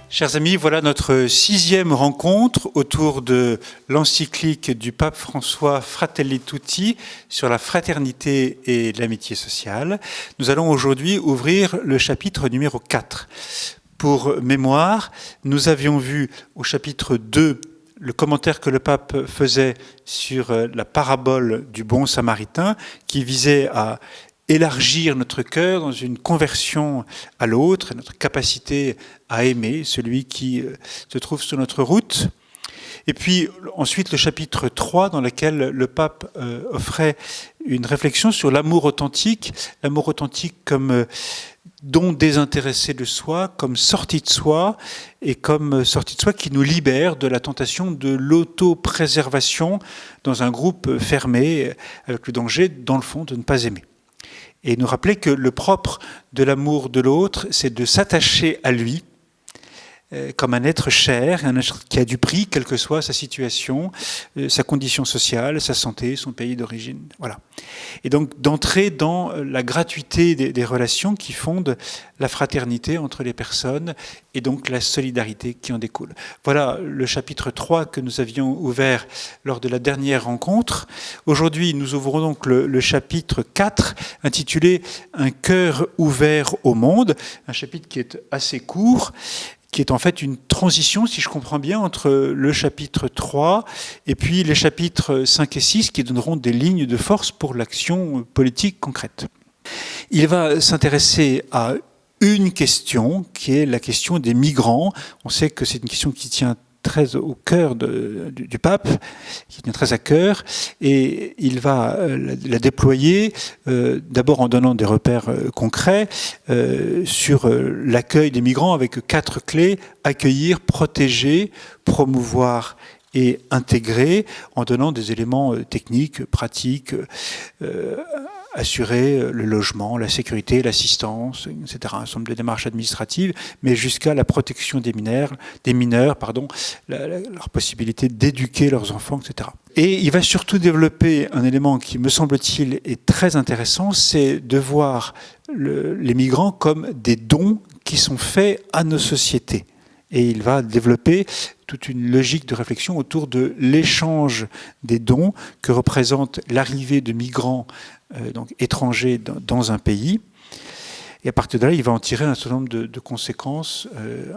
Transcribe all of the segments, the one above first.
Chers amis, voilà notre 6e rencontre autour de l'encyclique du pape François Fratelli Tutti sur la fraternité et l'amitié sociale. Nous allons aujourd'hui ouvrir le chapitre numéro 4. Pour mémoire, nous avions vu au chapitre 2 le commentaire que le pape faisait sur la parabole du bon samaritain qui visait à élargir notre cœur dans une conversion à l'autre, notre capacité à aimer celui qui se trouve sur notre route. Et puis ensuite le chapitre 3 dans lequel le pape offrait une réflexion sur l'amour authentique comme don désintéressé de soi, comme sortie de soi, et comme sortie de soi qui nous libère de la tentation de l'autopréservation dans un groupe fermé, avec le danger, dans le fond, de ne pas aimer. Et nous rappeler que le propre de l'amour de l'autre, c'est de s'attacher à lui comme un être cher, un être qui a du prix, quelle que soit sa situation, sa condition sociale, sa santé, son pays d'origine. Voilà. Et donc d'entrer dans la gratuité des relations qui fondent la fraternité entre les personnes et donc la solidarité qui en découle. Voilà le chapitre 3 que nous avions ouvert lors de la dernière rencontre. Aujourd'hui, nous ouvrons donc le chapitre 4 intitulé « Un cœur ouvert au monde », un chapitre qui est assez court, qui est en fait une transition, si je comprends bien, entre le chapitre 3 et puis les chapitres 5 et 6 qui donneront des lignes de force pour l'action politique concrète. Il va s'intéresser à une question qui est la question des migrants. On sait que c'est une question qui tient très au cœur du pape, qui tient très à cœur, et il va la déployer d'abord en donnant des repères concrets sur l'accueil des migrants avec 4 clés: accueillir, protéger, promouvoir et intégrer, en donnant des éléments techniques, pratiques, assurer le logement, la sécurité, l'assistance, etc. Un certain nombre de démarches administratives, mais jusqu'à la protection des mineurs, leur possibilité d'éduquer leurs enfants, etc. Et il va surtout développer un élément qui, me semble-t-il, est très intéressant, c'est de voir les migrants comme des dons qui sont faits à nos sociétés. Et il va développer toute une logique de réflexion autour de l'échange des dons que représente l'arrivée de migrants donc étrangers dans un pays. Et à partir de là, il va en tirer un certain nombre de conséquences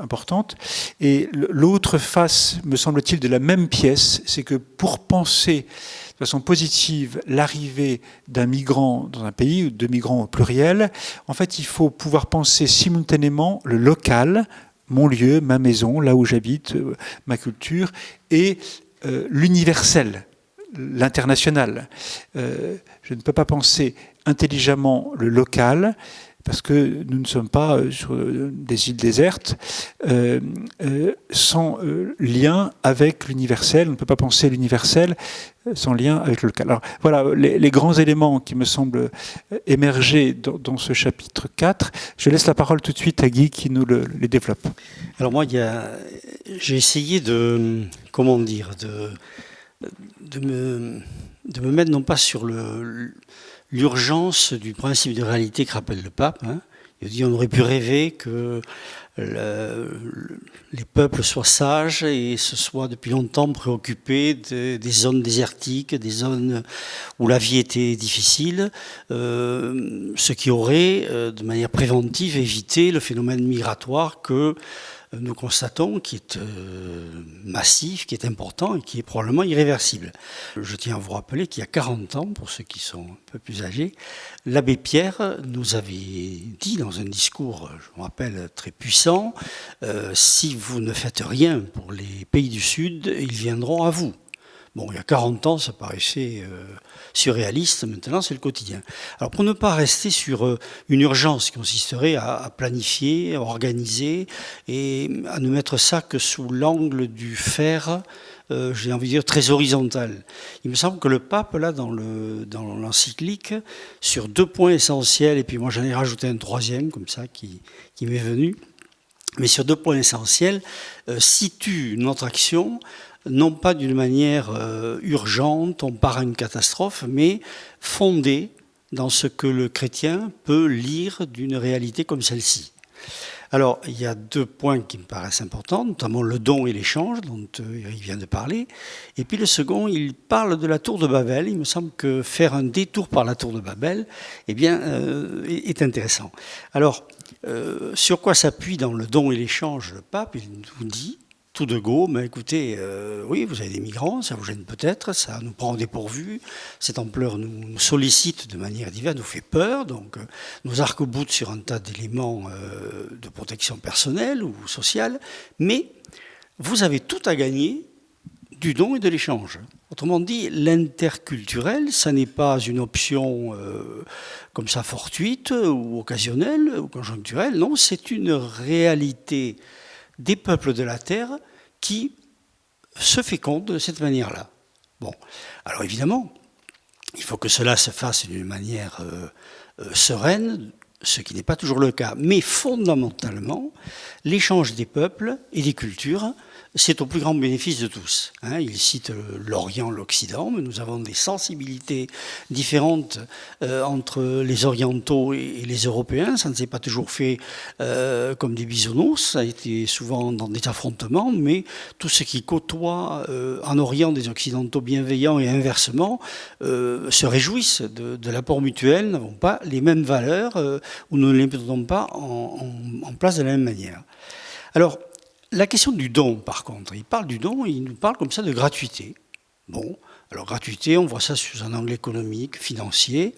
importantes. Et l'autre face, me semble-t-il, de la même pièce, c'est que pour penser de façon positive l'arrivée d'un migrant dans un pays, ou de migrants au pluriel, en fait, il faut pouvoir penser simultanément le local, mon lieu, ma maison, là où j'habite, ma culture, et l'universel, l'international. Je ne peux pas penser intelligemment le local, parce que nous ne sommes pas sur des îles désertes, sans lien avec l'universel. On ne peut pas penser l'universel sans lien avec le local. Alors voilà les grands éléments qui me semblent émerger dans ce chapitre 4. Je laisse la parole tout de suite à Guy qui nous les développe. Alors moi, j'ai essayé de me mettre non pas sur l'urgence du principe de réalité que rappelle le pape. Il dit on aurait pu rêver que les peuples soient sages et se soient depuis longtemps préoccupés des zones désertiques, des zones où la vie était difficile, ce qui aurait, de manière préventive, évité le phénomène migratoire que nous constatons, qui est massif, qui est important et qui est probablement irréversible. Je tiens à vous rappeler qu'il y a 40 ans, pour ceux qui sont un peu plus âgés, l'abbé Pierre nous avait dit dans un discours, je me rappelle, très puissant, si vous ne faites rien pour les pays du Sud, ils viendront à vous. Bon, il y a 40 ans, ça paraissait surréaliste, maintenant c'est le quotidien. Alors pour ne pas rester sur une urgence qui consisterait à planifier, à organiser, et à ne mettre ça que sous l'angle du faire, j'ai envie de dire très horizontal. Il me semble que le pape, là, dans l'encyclique, sur 2 points essentiels, et puis moi j'en ai rajouté un 3e, comme ça, qui m'est venu, mais sur 2 points essentiels, situe notre action non pas d'une manière urgente, on part à une catastrophe, mais fondée dans ce que le chrétien peut lire d'une réalité comme celle-ci. Alors, il y a 2 points qui me paraissent importants, notamment le don et l'échange, dont Eric vient de parler. Et puis le second, il parle de la tour de Babel. Il me semble que faire un détour par la tour de Babel, eh bien, est intéressant. Alors, sur quoi s'appuie dans le don et l'échange le pape? Il nous dit tout de go, mais écoutez, oui, vous avez des migrants, ça vous gêne peut-être, ça nous prend au dépourvu, cette ampleur nous sollicite de manière diverse, nous fait peur, donc nous arc-boutent sur un tas d'éléments de protection personnelle ou sociale, mais vous avez tout à gagner du don et de l'échange. Autrement dit, l'interculturel, ça n'est pas une option comme ça fortuite ou occasionnelle ou conjoncturelle, non, c'est une réalité des peuples de la Terre qui se fécondent de cette manière-là. Bon, alors évidemment, il faut que cela se fasse d'une manière sereine, ce qui n'est pas toujours le cas. Mais fondamentalement, l'échange des peuples et des cultures, c'est au plus grand bénéfice de tous. Il cite l'Orient, l'Occident, mais nous avons des sensibilités différentes entre les Orientaux et les Européens. Ça ne s'est pas toujours fait comme des bisounours, ça a été souvent dans des affrontements, mais tout ce qui côtoie en Orient des Occidentaux bienveillants et inversement se réjouissent de l'apport mutuel, n'avons pas les mêmes valeurs ou ne les mettons pas en place de la même manière. Alors, la question du don, par contre, il parle du don, il nous parle comme ça de gratuité. Bon, alors gratuité, on voit ça sous un angle économique, financier.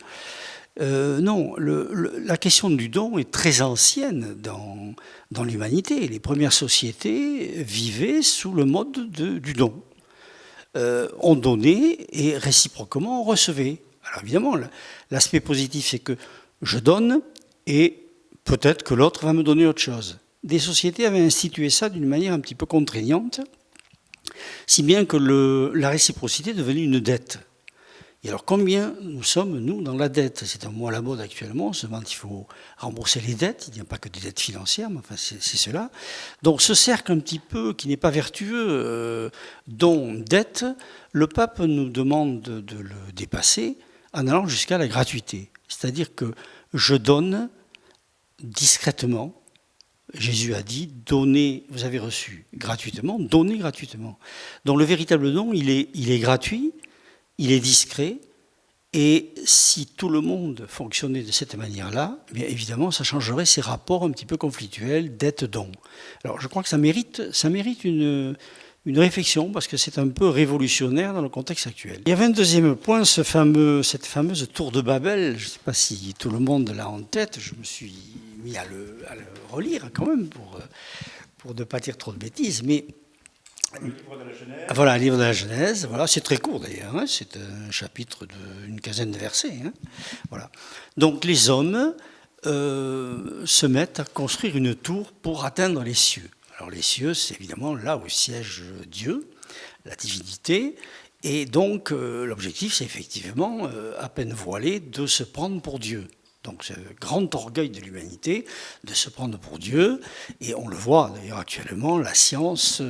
Non, la question du don est très ancienne dans l'humanité. Les premières sociétés vivaient sous le mode du don. On donnait et réciproquement on recevait. Alors évidemment, l'aspect positif, c'est que je donne et peut-être que l'autre va me donner autre chose. Des sociétés avaient institué ça d'une manière un petit peu contraignante, si bien que la réciprocité est devenue une dette. Et alors combien nous sommes, nous, dans la dette? C'est un mot à la mode actuellement, on se demande qu'il faut rembourser les dettes, il n'y a pas que des dettes financières, mais enfin c'est cela. Donc ce cercle un petit peu qui n'est pas vertueux, don, dette, le pape nous demande de le dépasser en allant jusqu'à la gratuité. C'est-à-dire que je donne discrètement. Jésus a dit, donnez, vous avez reçu gratuitement, donnez gratuitement. Donc le véritable don, il est gratuit, il est discret, et si tout le monde fonctionnait de cette manière-là, bien évidemment, ça changerait ces rapports un petit peu conflictuels, dette-don. Alors je crois que ça mérite une réflexion, parce que c'est un peu révolutionnaire dans le contexte actuel. Il y avait un deuxième point, cette fameuse tour de Babel. Je ne sais pas si tout le monde l'a en tête, je me suis mis à le relire quand même pour ne pas dire trop de bêtises, mais le livre de la Genèse. Voilà, le livre de la Genèse, voilà, c'est très court d'ailleurs, c'est un chapitre d'une quinzaine de versets. Voilà. Donc les hommes se mettent à construire une tour pour atteindre les cieux. Alors les cieux, c'est évidemment là où siège Dieu, la divinité, et donc l'objectif, c'est effectivement, à peine voilé, de se prendre pour Dieu. Donc c'est le grand orgueil de l'humanité de se prendre pour Dieu, et on le voit d'ailleurs actuellement, la science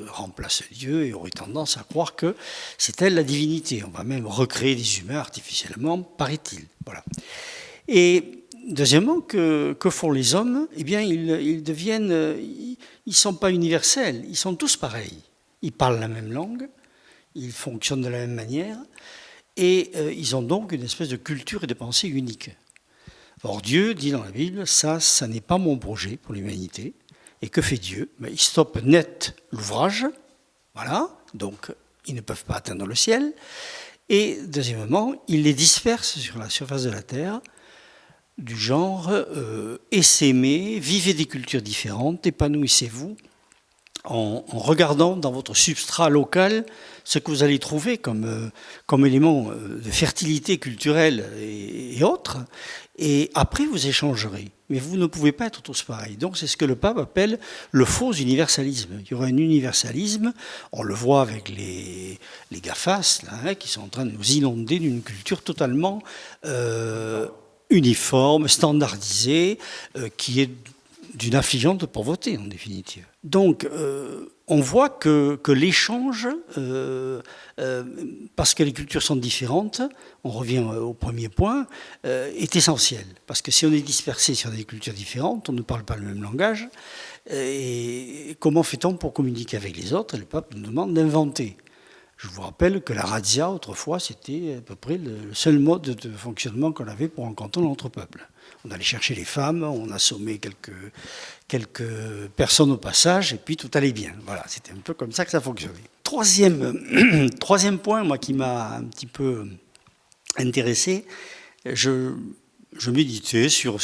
remplace Dieu et aurait tendance à croire que c'est elle la divinité. On va même recréer des humains artificiellement, paraît-il. Voilà. Et deuxièmement, que font les hommes? Eh bien, ils deviennent, ils ne sont pas universels, ils sont tous pareils. Ils parlent la même langue, ils fonctionnent de la même manière, et ils ont donc une espèce de culture et de pensée unique. Or, Dieu dit dans la Bible, ça n'est pas mon projet pour l'humanité. Et que fait Dieu? Il stoppe net l'ouvrage, voilà, donc ils ne peuvent pas atteindre le ciel. Et deuxièmement, il les disperse sur la surface de la terre, du genre essaimez, vivez des cultures différentes, épanouissez-vous, en regardant dans votre substrat local ce que vous allez trouver comme élément de fertilité culturelle et autres, et après vous échangerez. Mais vous ne pouvez pas être tous pareils. Donc c'est ce que le pape appelle le faux universalisme. Il y aura un universalisme, on le voit avec les GAFAS, là, qui sont en train de nous inonder d'une culture totalement uniforme, standardisée, qui est d'une affligeante pauvreté, en définitive. Donc, on voit que l'échange, parce que les cultures sont différentes, on revient au premier point, est essentiel. Parce que si on est dispersé sur des cultures différentes, on ne parle pas le même langage. Et comment fait-on pour communiquer avec les autres? Et le pape nous demande d'inventer. Je vous rappelle que la razzia, autrefois, c'était à peu près le seul mode de fonctionnement qu'on avait pour rencontrer notre peuple. On allait chercher les femmes, on assommait quelques personnes au passage, et puis tout allait bien. Voilà, c'était un peu comme ça que ça fonctionnait. Troisième point, moi, qui m'a un petit peu intéressé, je méditais sur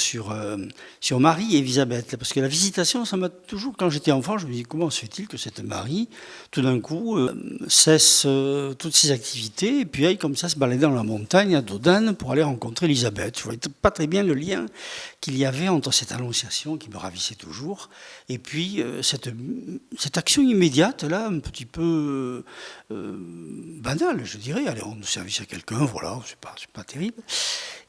Marie et Élisabeth, parce que la visitation, ça m'a toujours, quand j'étais enfant, je me dis comment se fait-il que cette Marie, tout d'un coup, cesse toutes ses activités et puis aille comme ça se balader dans la montagne à Dodane pour aller rencontrer Élisabeth. Je ne voyais pas très bien le lien qu'il y avait entre cette annonciation qui me ravissait toujours et puis cette action immédiate là, un petit peu banale, je dirais. Allez, rendre service à quelqu'un, voilà, c'est pas terrible.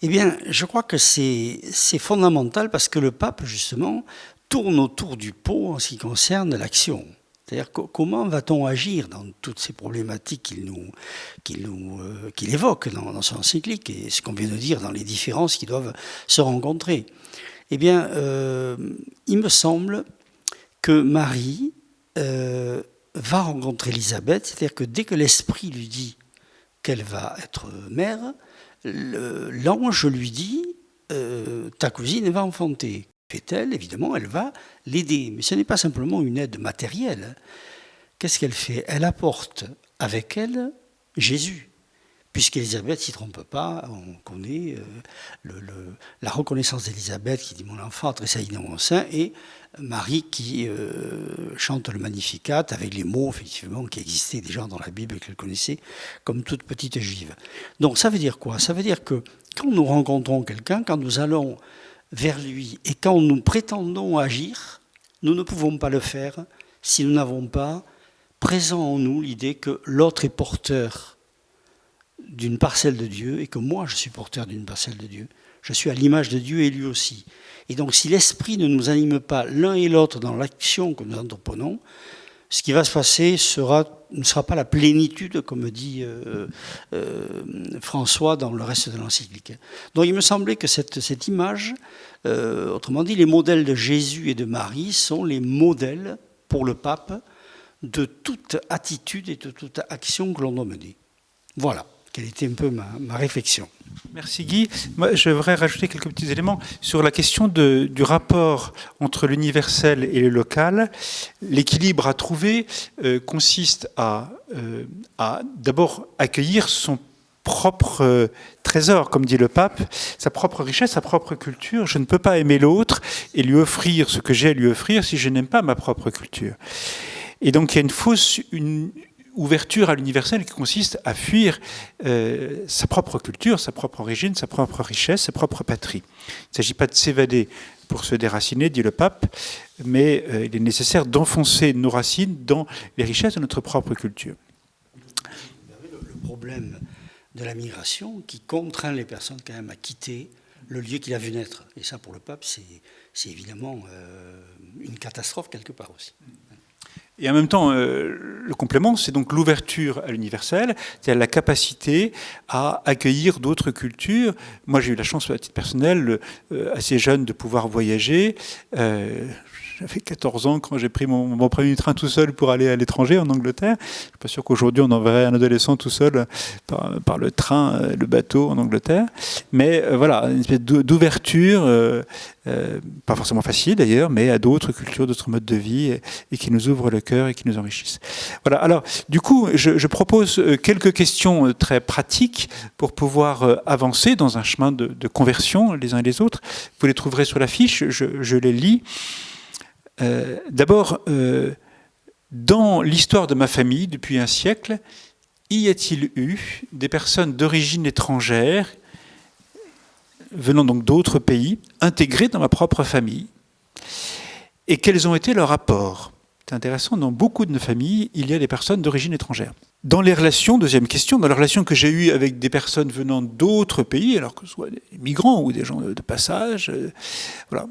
Eh bien, je crois que c'est fondamental parce que le pape, justement, tourne autour du pot en ce qui concerne l'action. C'est-à-dire comment va-t-on agir dans toutes ces problématiques qu'il évoque dans son encyclique et ce qu'on vient de dire dans les différences qui doivent se rencontrer. Eh bien, il me semble que Marie va rencontrer Élisabeth, c'est-à-dire que dès que l'Esprit lui dit qu'elle va être mère, l'ange lui dit ta cousine va enfanter. Fait-elle? Évidemment, elle va l'aider. Mais ce n'est pas simplement une aide matérielle. Qu'est-ce qu'elle fait? Elle apporte avec elle Jésus. Puisqu'Élisabeth ne s'y trompe pas, on connaît la reconnaissance d'Élisabeth qui dit mon enfant a tressailli dans mon sein, et Marie qui chante le Magnificat avec les mots effectivement qui existaient déjà dans la Bible et qu'elle connaissait comme toute petite juive. Donc ça veut dire quoi? Ça veut dire que quand nous rencontrons quelqu'un, quand nous allons vers lui et quand nous prétendons agir, nous ne pouvons pas le faire si nous n'avons pas présent en nous l'idée que l'autre est porteur d'une parcelle de Dieu et que moi je suis porteur d'une parcelle de Dieu. Je suis à l'image de Dieu et lui aussi. Et donc si l'esprit ne nous anime pas l'un et l'autre dans l'action que nous entreprenons, ce qui va se passer ne sera pas la plénitude, comme dit François dans le reste de l'encyclique. Donc il me semblait que cette image, autrement dit les modèles de Jésus et de Marie, sont les modèles pour le pape de toute attitude et de toute action que l'on doit mener. Voilà. Quelle était un peu ma réflexion. Merci Guy. Moi, je voudrais rajouter quelques petits éléments sur la question du rapport entre l'universel et le local. L'équilibre à trouver consiste à d'abord accueillir son propre trésor, comme dit le pape, sa propre richesse, sa propre culture. Je ne peux pas aimer l'autre et lui offrir ce que j'ai à lui offrir si je n'aime pas ma propre culture. Et donc il y a une ouverture à l'universel qui consiste à fuir sa propre culture, sa propre origine, sa propre richesse, sa propre patrie. Il ne s'agit pas de s'évader pour se déraciner, dit le pape, mais il est nécessaire d'enfoncer nos racines dans les richesses de notre propre culture. Le problème de la migration qui contraint les personnes quand même à quitter le lieu qu'il a vu naître. Et ça, pour le pape, c'est évidemment une catastrophe quelque part aussi. Et en même temps, le complément, c'est donc l'ouverture à l'universel, c'est-à-dire la capacité à accueillir d'autres cultures. Moi, j'ai eu la chance, à titre personnel, assez jeune, de pouvoir voyager. J'avais 14 ans quand j'ai pris mon premier train tout seul pour aller à l'étranger, en Angleterre. Je ne suis pas sûr qu'aujourd'hui on enverrait un adolescent tout seul par le train, le bateau en Angleterre. Mais voilà, une espèce d'ouverture, pas forcément facile d'ailleurs, mais à d'autres cultures, d'autres modes de vie, et qui nous ouvrent le cœur et qui nous enrichissent. Voilà, alors du coup, je propose quelques questions très pratiques pour pouvoir avancer dans un chemin de conversion les uns et les autres. Vous les trouverez sur la fiche, je les lis. D'abord, dans l'histoire de ma famille, depuis un siècle, y a-t-il eu des personnes d'origine étrangère, venant donc d'autres pays, intégrées dans ma propre famille? Et quels ont été leurs apports? C'est intéressant, dans beaucoup de nos familles, il y a des personnes d'origine étrangère. Dans les relations, deuxième question, dans les relations que j'ai eues avec des personnes venant d'autres pays, alors que ce soit des migrants ou des gens de passage, voilà.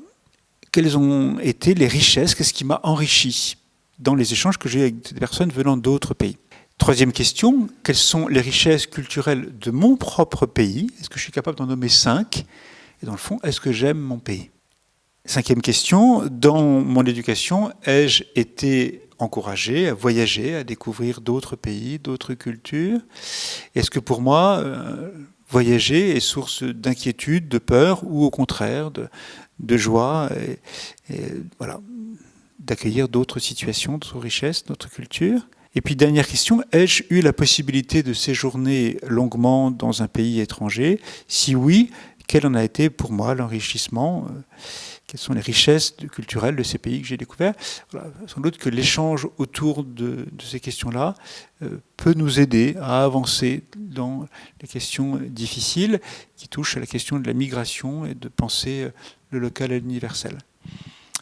quelles ont été les richesses, qu'est-ce qui m'a enrichi dans les échanges que j'ai eu avec des personnes venant d'autres pays. Troisième question, quelles sont les richesses culturelles de mon propre pays? Est-ce que je suis capable d'en nommer 5? Et dans le fond, est-ce que j'aime mon pays? Cinquième question, dans mon éducation, ai-je été encouragé à voyager, à découvrir d'autres pays, d'autres cultures? Est-ce que pour moi, voyager est source d'inquiétude, de peur, ou au contraire de joie, et voilà, d'accueillir d'autres situations, d'autres richesses, d'autres cultures? Et puis dernière question, ai-je eu la possibilité de séjourner longuement dans un pays étranger? Si oui, quel en a été pour moi l'enrichissement? Quelles sont les richesses culturelles de ces pays que j'ai découverts? Voilà, sans doute que l'échange autour de ces questions-là peut nous aider à avancer dans les questions difficiles qui touchent à la question de la migration et de penser le local et l'universel.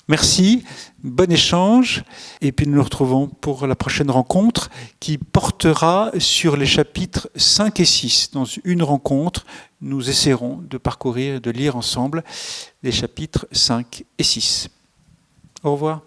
Merci, bon échange, et puis nous nous retrouvons pour la prochaine rencontre qui portera sur les chapitres 5 et 6. Dans une rencontre, nous essaierons de parcourir et de lire ensemble les chapitres 5 et 6. Au revoir.